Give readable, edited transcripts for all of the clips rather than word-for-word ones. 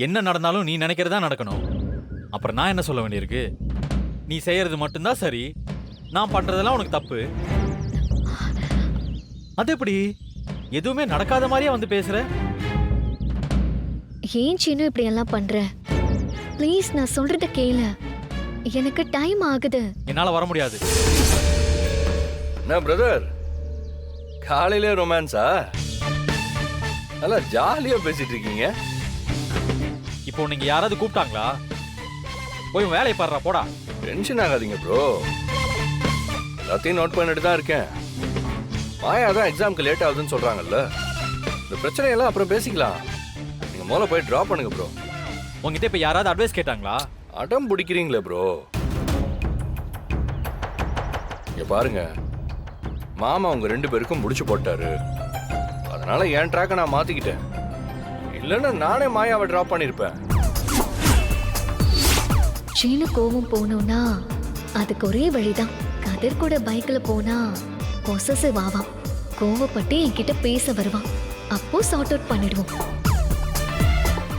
என்ன நடந்தாலும் நீ நினைக்கிறதா நடக்கணும். அப்புறம் நான் என்ன சொல்ல வேண்டியிருக்கு? நீ செய்யறது மட்டும்தான் சரி, நான் பண்றதெல்லாம் உனக்கு தப்பு. அது எப்படி? எதுவுமே நடக்காத மாதிரியே வந்து பேசுற? ஏன் சீனு இப்படி எல்லாம் பண்ற? ப்ளீஸ் நான் சொல்றத கேளு. எனக்கு டைம் ஆகுது. என்னால வர முடியாது. என்ன பிரதர், காலையிலே ரொமான்ஸா? நல்லா ஜாலியா பேசிட்டு இருக்கீங்க. இப்போ நீங்க யாராவது கூப்பிட்டாங்களா? போய் உன் வேலையை பாடுறா, போடா. டென்ஷன் ஆகாதீங்க ப்ரோ, எல்லாத்தையும் நோட் பண்ணிட்டு தான் இருக்கேன். மாயா தான் எக்ஸாம்க்கு லேட் ஆகுதுன்னு சொல்றாங்கல்ல, இந்த பிரச்சனையெல்லாம் அப்புறம் பேசிக்கலாம். நீங்க முதல்ல போய் ட்ராப் பண்ணுங்க ப்ரோ. உங்ககிட்ட இப்ப யாராவது அட்வைஸ் கேட்டாங்களா? அடம் பிடிக்கிறீங்களே ப்ரோ. இங்க பாருங்க, மாமா உங்க 2 பேருக்கும் முடிச்சு போட்டாரு. அதனால என் ட்ராக்கை நான் மாத்திக்கிட்டேன். இல்லைன்னா நானே மாயாவை ட்ராப் பண்ணிருப்பேன். சீனு கோவம் போகணும்னா அதுக்கு ஒரே வழிதான். கதிர் கூட பைக்ல போனா பொசசிவ் ஆவான். கோவப்பட்டு என்கிட்ட பேச வருவான். அப்போ சார்ட் அவுட் பண்ணிடுவோம்.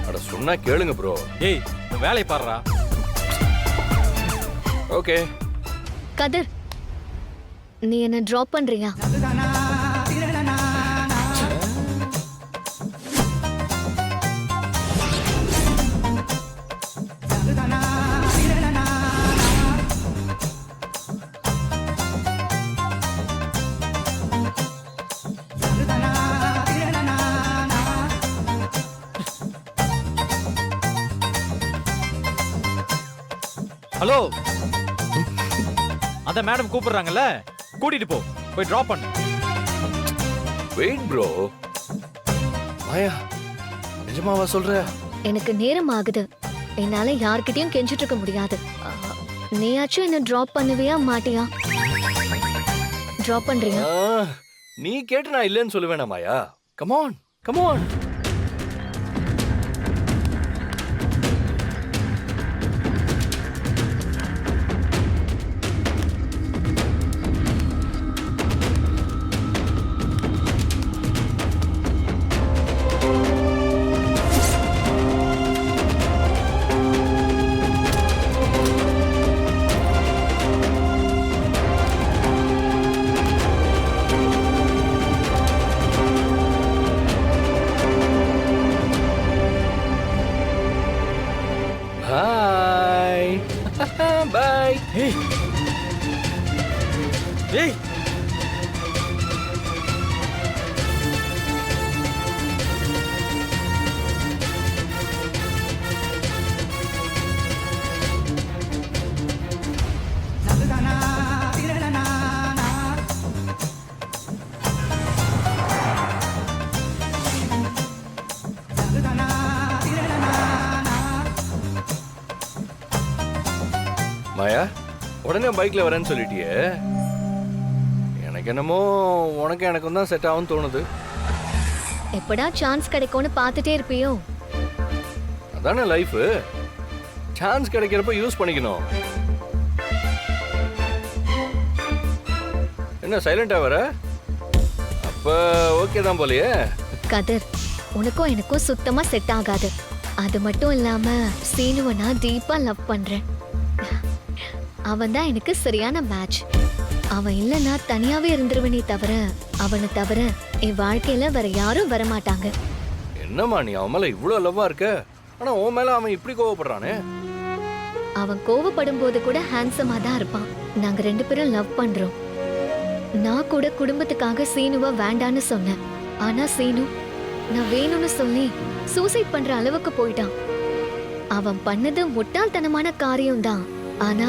அட சொன்னா கேளுங்க ப்ரோ. ஏய், உன் வேலையை பாடுறா. ஓகே. கதிர், நீ என்ன டிராப் பண்றியா? ஹலோ, அந்த மேடம் கூப்பிடுறாங்கல்ல, கூட்டிட்டு போ. போய் டிராப் பண்ணு. Wait bro. மாயா, நிஜமாவா சொல்ற? எனக்கு நேரம் ஆகுது. என்னால யார்கிட்டயும் கெஞ்சிட்டு இருக்க முடியாது. நீயாச்சும் என்ன டிராப் பண்ணுவியா மாட்டியா? டிராப் பண்றியா? நீ கேட்டு நான் இல்லைன்னு சொல்லுவேனா மாயா? Come on come on. பாய் பாய். ஏய் ஏய், மாயா, உடனே பைக்ல வரேன்னு சொல்லிட்டியே. எனக்கு என்னமோ உனக்கு எனக்கும் தான் செட் ஆகும்னு தோணுது. எப்படா சான்ஸ் கிடைக்கும்னு பார்த்துட்டே இருப்பியோ? அதானே லைஃப். சான்ஸ் கிடைக்கிறப்ப யூஸ் பண்ணிக்கணும். என்ன சைலண்டா வர? அப்ப ஓகே தான் போலயே. கதிர், உனக்கும் எனக்கும் சுத்தமா செட் ஆகாது. அது மட்டும் இல்லாம சீனுவை நான் டீப்பா லவ் பண்றேன். அவன் தான் எனக்கு சரியான மேட்ச். அவன் இல்லைன்னா தனியாவே இருந்துருவனே தவிர, அவனை தவிர என் வாழ்க்கையில வேற யாரும் வரமாட்டாங்க. என்னம்மா நீ அவன் மேல இவ்வளவு லவ்வா இருக்க, ஆனா உன் மேல அவன் இப்படி கோவப்படுறானே? அவன் கோவப்படும் போது கூட ஹேண்ட்ஸமா தான் இருப்பான். நாங்க 2 பேரும் லவ் பண்றோம். நான் கூட குடும்பத்துக்காக சீனுவ வேண்டான்னு சொன்னேன். ஆனா சீனு நான் வேணும்னு சொல்லி சூசைட் பண்ற அளவுக்கு போயிட்டான். அவன் பண்ணது முட்டாள்தனமான காரியம்தான். ஆனா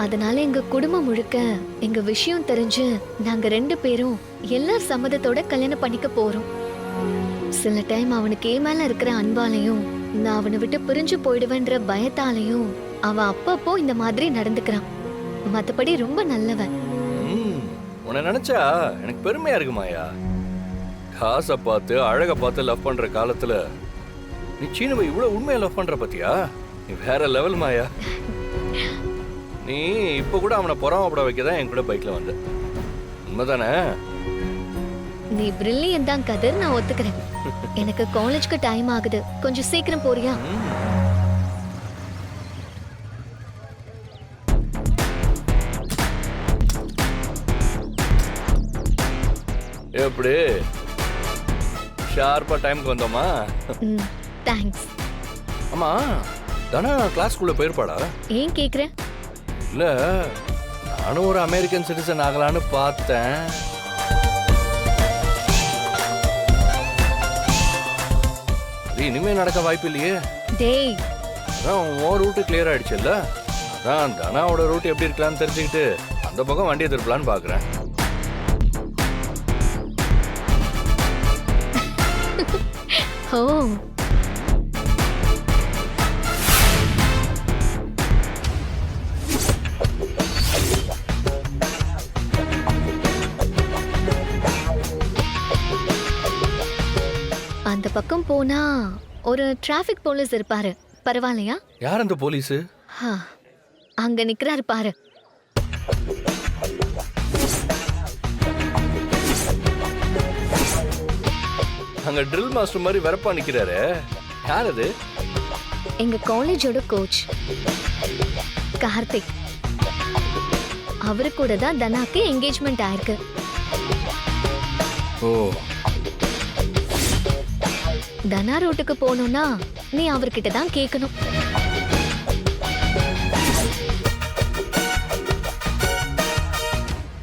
அதனால எங்க குடும்பம் முழுக்க எங்க விஷயம் தெரிஞ்சு நாங்க 2 பேரும் எல்லார் சம்மதத்தோட கல்யாணம் பண்ணிக்க போறோம். சில டைம் அவனுக்கு ஏ மேல இருக்கிற அன்பாலையும் நான் அவனை விட்டு பிரிஞ்சு போயிடுவேன்ற பயத்தாலையும் அவன் அப்பப்போ இந்த மாதிரி நடந்துக்கிறான். மத்தபடி ரொம்ப நல்லவன். உன்னை நினைச்சா எனக்கு பெருமையா இருக்கு மாயா. காசை பார்த்து அழக பார்த்து லவ் பண்ற காலத்துல நீ சீனுவை இவ்வளவு உண்மையா லவ் பண்ற பத்தியா? நீ வேற லெவல் மாயா. நீ இப்ப கூட அவனை பொறாமப்பட வைக்கதான் என் கூட பைக்ல வந்த. உண்மைதானே? நீ பிரில்லியன்ட் தான் கதிர், நான் ஒத்துக்கிறேன். எனக்கு காலேஜ்க்கு டைம் ஆகுது, கொஞ்சம் சீக்கிரம் போறியா? எப்படி ஷார்ப்பா டைம்க்கு வந்தோமா? ம், தேங்க்ஸ். ஆமா, தானே கிளாஸ்க்குள்ள போயிருப்பாடா? ஏன் கேக்குற? இல்ல, நானும் ஒரு அமெரிக்கன் சிட்டிசன் ஆகலான்னு பார்த்தேன். இது இனிமே நடக்க வாய்ப்பு இல்லையே. டேய், அதான் உன் ரூட்டு கிளியர் ஆயிடுச்சுல்ல, அதான் தனாவோட ரூட் எப்படி இருக்கலாம்னு தெரிஞ்சுக்கிட்டு அந்த பக்கம் வண்டியை திருப்பலான்னு பாக்குறேன். ஓ, அந்த பக்கம் போனா ஒரு டிராஃபிக் போலீஸ் இருப்பாரு, பரவாயில்லையா? யார் அந்த போலீஸு? ஹா, அங்க நிக்கிறாரு பாரு. அங்க ட்ரில் மாஸ்டர் மாதிரி வரப்பா நிக்கிறாரு. யார் அது? எங்க காலேஜோட கோச் கார்த்திக். அவரு கூட தான் தனாக்கு என்கேஜ்மெண்ட் ஆயிருக்கு. ஓ, தனா ரோட்டுக்கு போகணும்னா நீ அவர்கிட்ட தான் கேட்கணும்.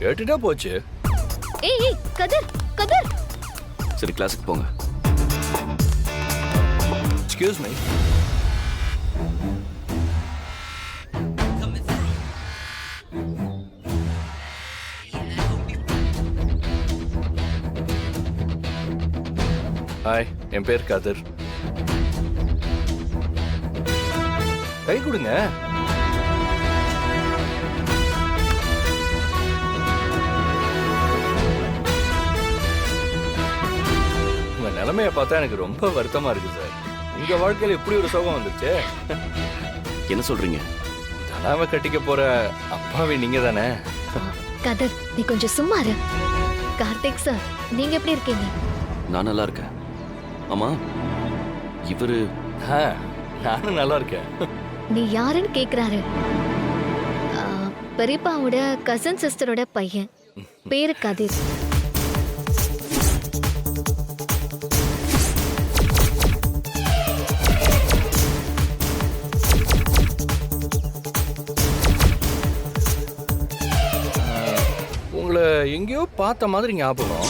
கேட்டுட்டா போச்சு. ஏய் ஏய், கதிர் கதிர், சரி கிளாஸுக்கு போங்க. Excuse me. ஹாய், என் பேர் கதிர். கை கொடுங்க. உங்க நிலைமைய பார்த்தா எனக்கு ரொம்ப வருத்தமா இருக்கு சார். உங்க வாழ்க்கையில இப்படி ஒரு சோகம் வந்துச்சு. என்ன சொல்றீங்க? தனாவை கட்டிக்க போற அப்பாவி நீங்க தானே? கதிர் நீ கொஞ்சம் சும்மா இரு. கார்த்திக் சார், நீங்க எப்படி இருக்கீங்க? நான் நல்லா இருக்கேன். ஆமா, இவரு நானும் நல்லா இருக்கேன். நீ யாருன்னு கேக்குறாரு. பெரியப்பாவோட கசின் சிஸ்டரோட பையன், பேரு கதிர். உங்களை எங்கேயோ பார்த்த மாதிரி ஞாபகம்.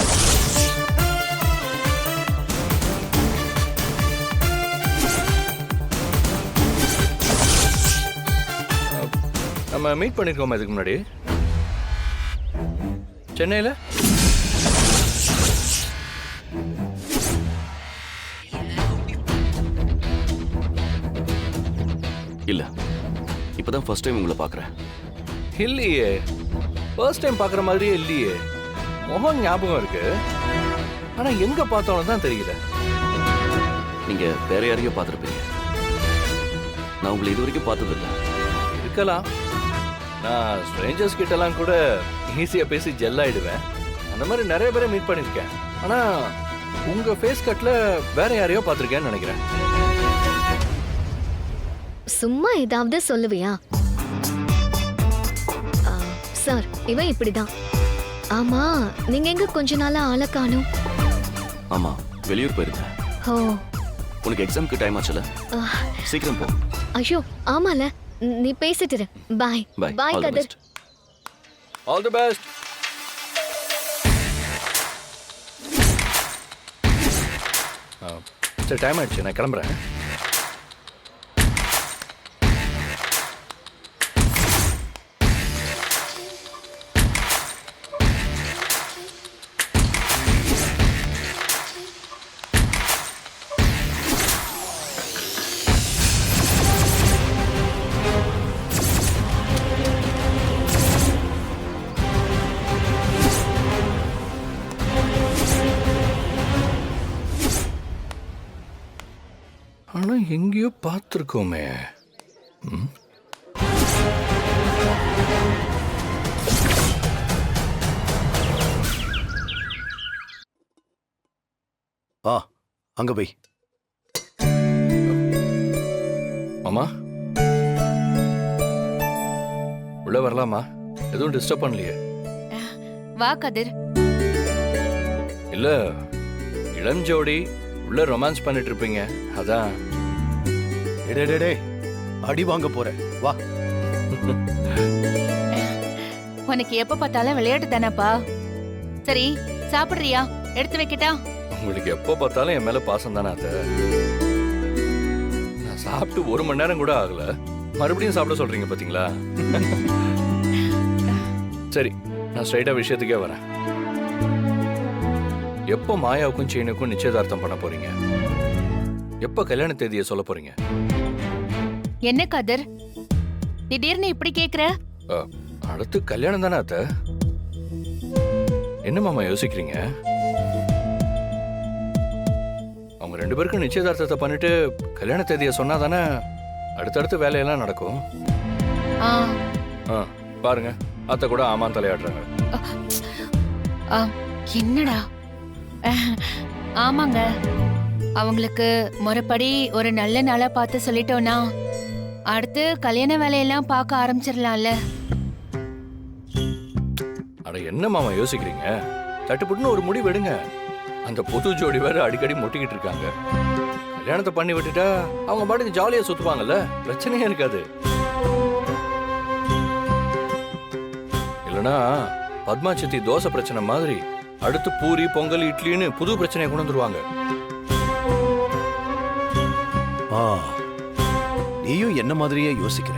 நம்ம மீட் பண்ணிருக்கோமா இதுக்கு முன்னாடி சென்னையில்? இல்ல, இப்பதான் ஃபர்ஸ்ட் டைம் உங்களை பார்க்கறேன். இல்லையே, ஃபர்ஸ்ட் டைம் பார்க்குற மாதிரியே இல்லையே. முகம் ஞாபகம் இருக்கு, ஆனா எங்க பார்த்தோன்னு தான் தெரியல. நீங்க வேற யாரையோ பார்த்துருப்பீங்க. நான் உங்களை இது வரைக்கும் பார்த்தது இல்லை. இருக்கலாம். நான் ஸ்ட்ரேஞ்சர்ஸ் கிட்டலாம் கூட ஈஸியாக பேசி ஜெல் ஆயிடுவேன். அந்த மாதிரி நிறைய பேரை மீட் பண்ணியிருக்கேன். ஆனால் உங்கள் ஃபேஸ் கட்டில் வேற யாரையோ பார்த்துருக்கேன்னு நினைக்கிறேன். சும்மா ஏதாவது சொல்லுவியா? சார், இவன் இப்படிதான். ஆமா, நீங்க எங்க கொஞ்ச நாளா ஆளை காணோம்? ஆமா, வெளியூர் போயிருந்தேன். ஓ, உனக்கு எக்ஸாம்க்கு டைம் ஆச்சுல, சீக்கிரம் போ. ஐயோ ஆமால, நீ பேசிட்டு இரு. பாய் Bye. Bye All the Kathir. best. All the best. சரி, டைம் ஆயிடுச்சு, நான் கிளம்புறேன். ஆனா எங்கேயோ பார்த்துருக்கோமே. அங்க போய். மாமா உள்ள வரலாமா? எதுவும் டிஸ்டர்ப் பண்ணலையே? வா கதிர். இல்ல இளம் ஜோடி உள்ள ரொமான்ஸ் பண்ணிட்டு இருப்பீங்க, அதான். டே அடி வாங்க போற, வா. உனக்கு எப்ப பார்த்தாலும் விளையாட்டு தானப்பா. சரி சாப்பிடுறியா? எடுத்து வைக்கட்டா? உங்களுக்கு எப்போ பார்த்தாலும் என் மேல பாசம் தானே அத்தை. நான் சாப்பிட்டு 1 மணி நேரம் கூட ஆகல, மறுபடியும் சாப்பிட சொல்றீங்க பாத்தீங்களா? சரி, நான் ஸ்ட்ரைட்டா விஷயத்துக்கே வரேன். எப்போ மாயாவுக்கும் சீனுக்கும் நிச்சயதார்த்தம் பண்ண போறீங்க? எப்போ கல்யாண தேதியை சொல்ல போறீங்க? என்ன கதிர் திடீர்னு இப்படி கேக்குற? அடுத்து கல்யாணம் தானே அத்தை. என்ன மாமா யோசிக்கிறீங்க? அவங்க 2 பேருக்கும் நிச்சயதார்த்தத்தை பண்ணிட்டு கல்யாண தேதியை சொன்னா தானே அடுத்தடுத்து வேலையெல்லாம் நடக்கும். பாருங்க, அத்தை கூட ஆமான் தலையாடுறாங்க. என்னடா? ஆமாங்க, அவங்களுக்கு முறைப்படி ஒரு நல்ல நாளா பார்த்து சொல்லிட்டோம்னா அடுத்து கல்யாண வேலையெல்லாம் பார்க்க ஆரம்பிச்சிடலாம்ல. அட என்ன மாமா யோசிக்கிறீங்க? தட்டுப்புட்டுன்னு ஒரு முடிவு எடுங்க. அந்த புது ஜோடி வேற அடிக்கடி மொட்டிக்கிட்டு இருக்காங்க. கல்யாணத்தை பண்ணி விட்டுட்டா அவங்க பாட்டுக்கு ஜாலியா சுத்துவாங்கல்ல, பிரச்சனையே இருக்காது. இல்லனா பத்மா சித்தி தோசை பிரச்சனை மாதிரி அடுத்து பூரி பொங்கல் இட்லின்னு புது பிரச்சனையை கொண்டு வந்துருவாங்க. நீயும் என்ன மாதிரியே யோசிக்கிற.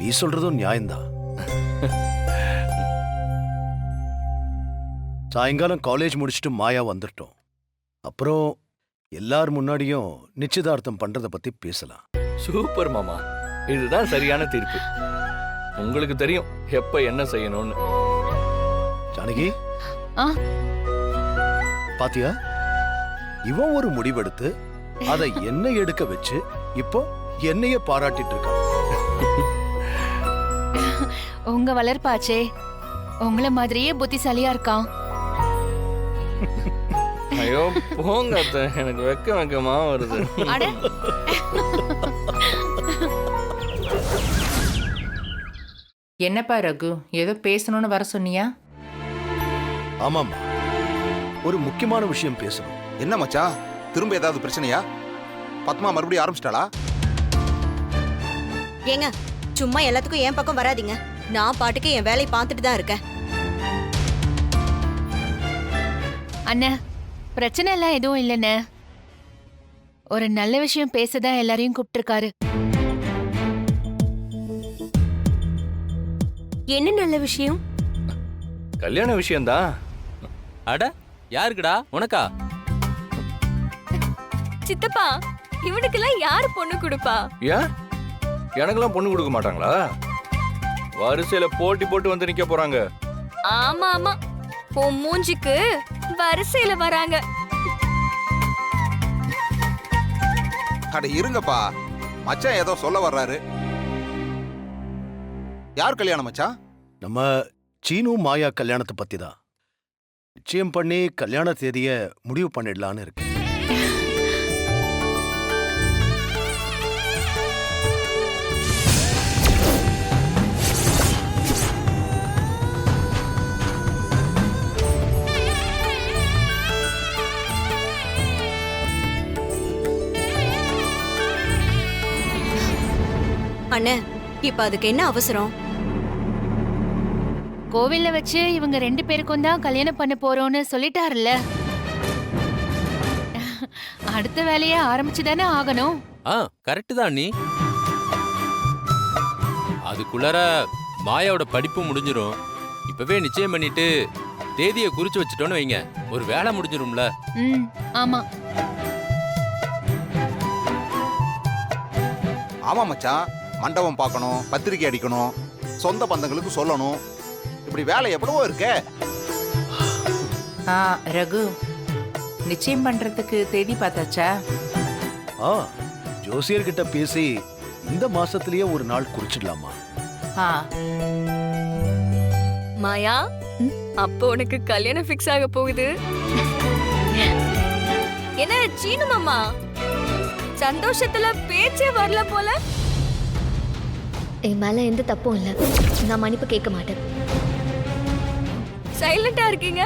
நீ சொல்றதும் நியாயம்தான். சாயங்காலம் காலேஜ் முடிச்சுட்டு மாயா வந்துட்டோம். அப்புறம் எல்லார் முன்னாடியும் நிச்சயதார்த்தம் பண்றத பத்தி பேசலாம். சூப்பர் மாமா, இதுதான் சரியான தீர்ப்பு. உங்களுக்கு தெரியும் எப்ப என்ன செய்யணும்னு. ஜானகி, பாத்தியா, இவன் ஒரு முடிவெடுத்து அதை என்ன எடுக்க வச்சு இப்போ என்னைய பாராட்டிட்டு இருக்கான். உங்க வளர்ப்பாச்சே, உங்கள மாதிரியே புத்திசாலியா இருக்கான். ஐயோ போங்க அத்தை, எனக்கு வெக்கமா வருது. அட என்னப்பா ரகு, ஏதோ பேசணும்னு வர சொன்னியா? ஆமாமா, ஒரு முக்கியமான விஷயம் பேசணும். என்ன மச்சான், திரும்ப ஏதாவது பிரச்சனையா? பத்மா மறுபடியும் ஆரம்பிச்சிட்டாளா? ஏங்க சும்மா எல்லாத்துக்கும் என் பக்கம் வராதீங்க. நான் பாட்டுக்கு என் வேலையை பார்த்துட்டு தான் இருக்கேன். அண்ணா, பிரச்சனை எல்லாம் எதுவும் இல்லைண்ணே. ஒரு நல்ல விஷயம் பேசதான் எல்லாரையும் கூப்பிட்டிருக்காரு. என்ன நல்ல விஷயம்? கல்யாண விஷயம்தான். அட யாருக்குடா? உனக்கா? சித்தப்பா, இவனுக்கெல்லாம் யாரு பொண்ணு கொடுப்பா? ஏன் எனக்கெல்லாம் பொண்ணு கொடுக்க மாட்டாங்களா? வரிசையில போட்டி போட்டு வந்து நிக்க போறாங்க. ஆமா ஆமா, உன் மூஞ்சிக்கு வரிசையில வராங்க. அட இருங்கப்பா, மச்சான் ஏதோ சொல்ல வர்றாரு. யார் கல்யாணம் மச்சான்? நம்ம சீனு மாயா கல்யாணத்தை பத்தி தான். நிச்சயம் பண்ணி கல்யாண தேதிய முடிவு பண்ணிடலான்னு இருக்கு. அண்ணே, இப்ப அதுக்கு என்ன அவசரம்? கோவில்ல வச்சு இவங்க 2 பேருக்கும் தான் கல்யாணம் பண்ண போறோம்னு சொல்லிட்டாருல்ல. அடுத்த வேலையை ஆரம்பிச்சுதானே ஆகணும். கரெக்ட் தான் நீ. அதுக்குள்ளார மாயாவோட படிப்பு முடிஞ்சிரும். இப்பவே நிச்சயம் பண்ணிட்டு தேதியை குறிச்சு வச்சுட்டோன்னு வைங்க, ஒரு வேலை முடிஞ்சிரும்ல. ஆமா ஆமா மச்சான், மண்டபம் பார்க்கணும், பத்திரிக்கை அடிக்கணும், சொந்த பந்தங்களுக்கு சொல்லணும். இப்படி வேலை எவ்வளவோ இருக்கே. ரகு, நிச்சயம் பண்றதுக்கு தேதி பார்த்தாச்சா? ஜோசியர்கிட்ட பேசி இந்த மாசத்திலேயே ஒரு நாள் குறிச்சிடலாமா? மாயா, அப்போ உனக்கு கல்யாணம் ஃபிக்ஸ் ஆக போகுது. என்ன சீனு மாமா சந்தோஷத்துல பேச்சே வரல போல. என் மேல எந்த தப்பும் இல்ல. நான் மன்னிப்பு கேட்க மாட்டேன். சைலண்டா இருக்கீங்க.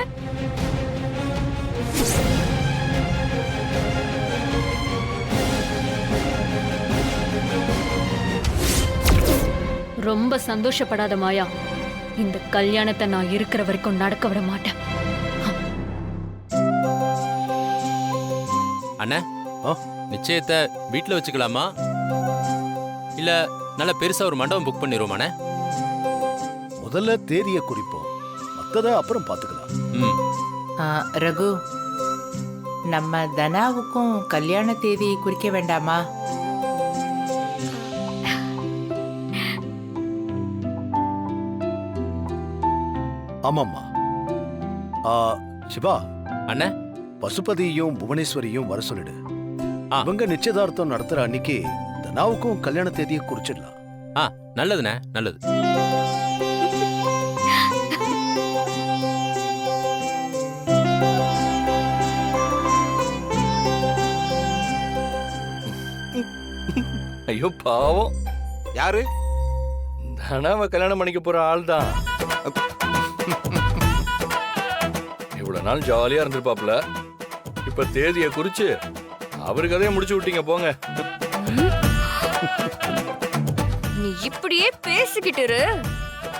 ரொம்ப சந்தோஷப்படாத மாயா. இந்த கல்யாணத்தை நான் இருக்கிற வரைக்கும் நடக்க விட மாட்டேன். அண்ணா நிச்சயத்தை வீட்ல வச்சுக்கலாமா இல்ல நல்ல பெருசா ஒரு மண்டபம் புக் பண்ணிடுவோமாண்ணே? முதல்ல தேதியை குறிப்போம், மத்தத அப்புறம் பாத்துக்கலாம். ரகு, நம்ம தனாவுக்கும் கல்யாண தேதி குறிக்க வேண்டாமா? ஆமாம்மா. சிவா அண்ணா, பசுபதியும் புவனேஸ்வரியும் வர சொல்லிடு. அவங்க நிச்சயதார்த்தம் நடத்துற அன்னைக்கு தனாவுக்கும் கல்யாண தேதியை குறிச்சிடலாம். நல்லதுண்ணே, நல்லது. ஐயோ பாவம். யாரு? தனாவை கல்யாணம் பண்ணிக்க போற ஆள் தான். இவ்வளவு நாள் ஜாலியா இருந்திருப்பாப்ல, இப்ப தேதியை குறிச்சு அவரு கதையை முடிச்சு விட்டீங்க போங்க. நீ இப்படியே பேசிக்கிட்டு இரு.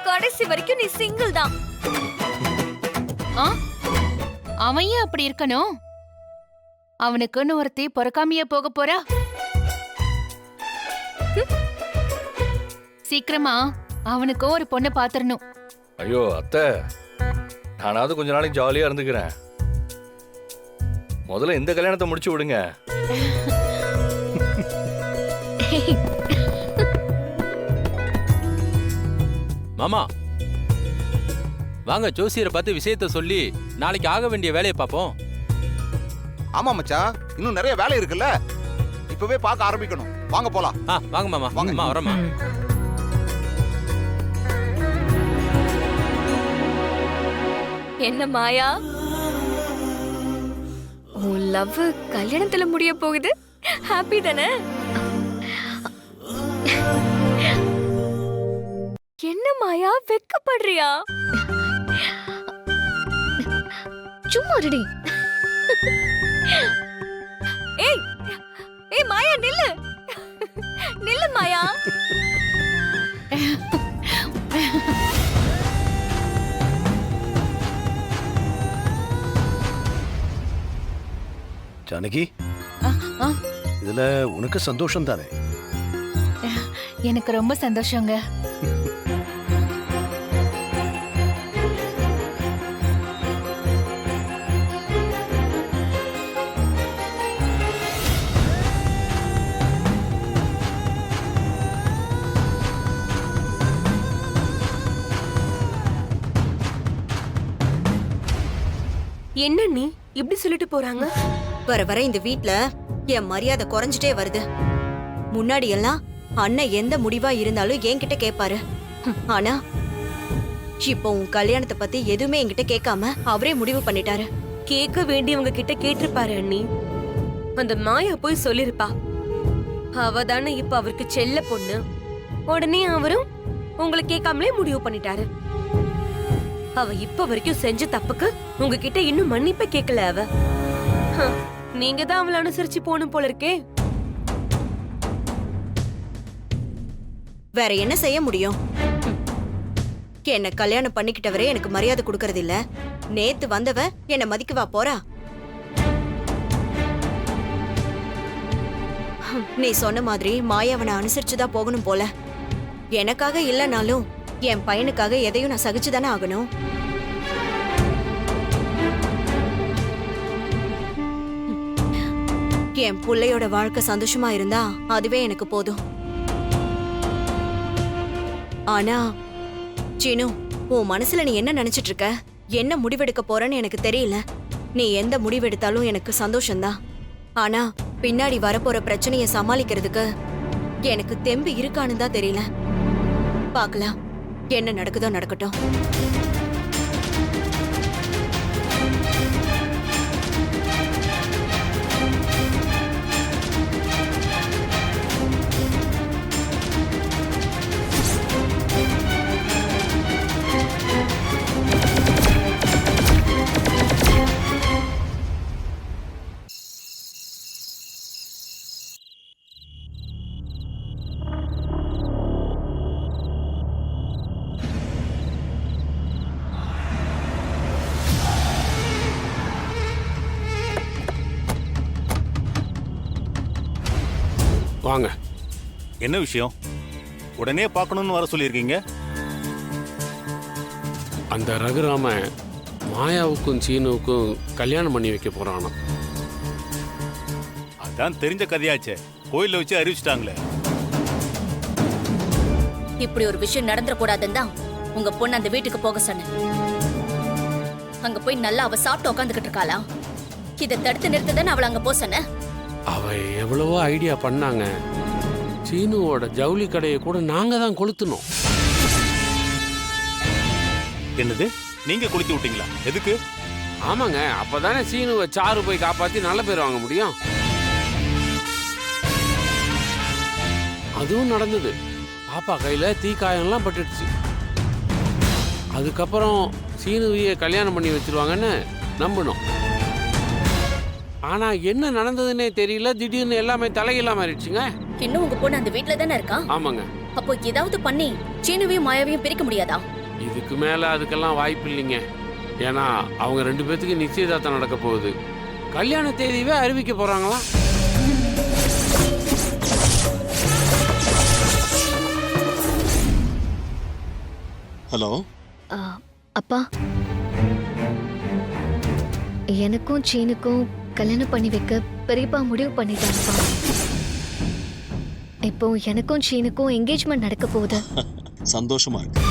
கடைசி வரைக்கும் நீ சிங்கிள் தான். அவன் ஏன் அப்படி இருக்கணும்? அவனுக்குன்னு ஒருத்தி பொறுக்காமையே போக போறா. சீக்கிரமா அவனுக்கும் ஒரு பொண்ணை பாத்துறணும். ஐயோ அத்தை, நானாவது கொஞ்ச நாளைக்கு ஜாலியா இருந்துக்கிறேன். முதல்ல இந்த கல்யாணத்தை முடிச்சு விடுங்க. மாமா வாங்க, ஜோசியரை பார்த்து விஷயத்த சொல்லி நாளைக்கு ஆக வேண்டிய வேலையை பார்ப்போம். ஆமா மச்சான், இன்னும் நிறைய வேலை இருக்குல்ல, இப்பவே பார்க்க ஆரம்பிக்கணும். வாங்க போலாம். வாங்க மாமா. வாங்கம்மா, வரமா. என்ன மாயா, உன் லவ் கல்யாணத்துல முடிய போகுது. ஹாப்பி தானே? என்ன மாயா வெக்கப்படுறியா? சும்மா ரெடி. ஏய் ஏய் மாயா, நில்லு நில்லு மாயா. ஜானகி, இதுல உனக்கு சந்தோஷம் தானே? எனக்கு ரொம்ப சந்தோஷங்க. என்ன நீ இப்படி சொல்லிட்டு போறாங்க? வர வர இந்த வீட்ல என் மரியாதை குறைஞ்சிட்டே வருது. முன்னாடி எல்லாம் அண்ணன் எந்த முடிவா இருந்தாலும் என்கிட்ட கேட்பாரு. ஆனா இப்போ உன் கல்யாணத்தை பத்தி எதுவுமே என்கிட்ட கேட்காம அவரே முடிவு பண்ணிட்டாரு. கேட்க வேண்டியவங்க கிட்ட கேட்டிருப்பாரு அண்ணி. அந்த மாயா போய் சொல்லிருப்பா. அவ தானே இப்ப அவருக்கு செல்ல பொண்ணு. உடனே அவரும் உங்களை கேட்காமலே முடிவு பண்ணிட்டாரு. அவ இப்ப வரைக்கும் செஞ்ச தப்புக்கு உங்ககிட்ட இன்னும் மன்னிப்பே கேட்கல அவ. நீங்க தான் அவளை அனுசரிச்சு போகணும் போல இருக்கே. வேற என்ன செய்ய முடியும்? என்ன கல்யாணம் பண்ணிக்கிட்டவரே எனக்கு மரியாதை கொடுக்கறது இல்ல. நேத்து வந்தவ என்ன மதிக்கவா போறா? நீ சொன்ன மாதிரி மாயாவனை அனுசரிச்சுதான் போகணும் போல. எனக்காக இல்லனாலும் என் பையனுக்காக எதையும் நான் சகிச்சுதானே ஆகணும். என் பிள்ளையோட வாழ்க்கை சந்தோஷமா இருந்தா அதுவே எனக்கு போதும். ஆனா சீனு, உன் மனசுல நீ என்ன நினைச்சிட்டு இருக்க? என்ன முடிவெடுக்க போறன்னு எனக்கு தெரியல. நீ எந்த முடிவெடுத்தாலும் எனக்கு சந்தோஷம்தான். ஆனா பின்னாடி வரப்போற பிரச்சனையை சமாளிக்கிறதுக்கு எனக்கு தெம்பு இருக்கான்னு தான் தெரியல. பார்க்கலாம், என்ன நடக்குதோ நடக்கட்டும். வாங்க. என்ன விஷயம்? உடனே பார்க்கணும்னு வர சொல்லியிருக்கீங்க. அந்த ரகுராம மாயாவுக்கும் சீனுவுக்கும் கல்யாணம் பண்ணி வைக்க போறானா? அதான் தெரிஞ்ச கதையாச்சே, கோயில்ல வச்சு அறிவிச்சிட்டாங்களே. இப்படி ஒரு விஷயம் நடந்துடக்கூடாதுன்னு தான் உங்க பொண்ணு அந்த வீட்டுக்கு போக சொன்னேன். அங்க போய் நல்லா அவ சாப்பிட்டு உட்காந்துக்கிட்டு இருக்காளா? இதை தடுத்து நிறுத்ததானே அவளை அங்க போக சொன்ன. அவ எவ்வளவோ ஐடியா பண்ணாங்க. சீனுவோட ஜவுளி கடையை கூட நாங்க தான் கொளுத்துனோம். என்னது, நீங்க கொளுத்தி விட்டீங்களா? எதுக்கு? ஆமாங்க, அப்பதானே சீனுவை சாரு போய் காப்பாத்தி நல்ல பேர் வாங்க முடியும். அதுவும் நடந்தது. பாப்பா கையில தீக்காயம்லாம் பட்டுடுச்சு. அதுக்கப்புறம் சீனுவையே கல்யாணம் பண்ணி வச்சிருவாங்கன்னு நம்பணும். ஆனா என்ன நடந்ததுன்னே தெரியல. திடீர்னு எல்லாமே தலையில்லா மாறிடுச்சுங்க. இன்னும் உங்க பொண்ணு அந்த வீட்டுல தானே இருக்கா? ஆமாங்க. அப்போ ஏதாவது பண்ணி சீனுவையும் மாயாவையும் பிரிக்க முடியாதா? இதுக்கு மேல அதுக்கெல்லாம் வாய்ப்பு இல்லைங்க. ஏன்னா அவங்க 2 பேத்துக்கு நிச்சயதார்த்தம் நடக்க போகுது. கல்யாண தேதியவே அறிவிக்க போறாங்களா? ஹலோ அப்பா, எனக்கும் சீனுக்கும் கல்யாணம் பண்ணி வைக்க பெரியப்பா முடிவு பண்ணிட்டாங்கப்பா. இப்போ எனக்கும் சீனுக்கும் என்கேஜ்மெண்ட் நடக்க போகுது. சந்தோஷமா இருக்கு.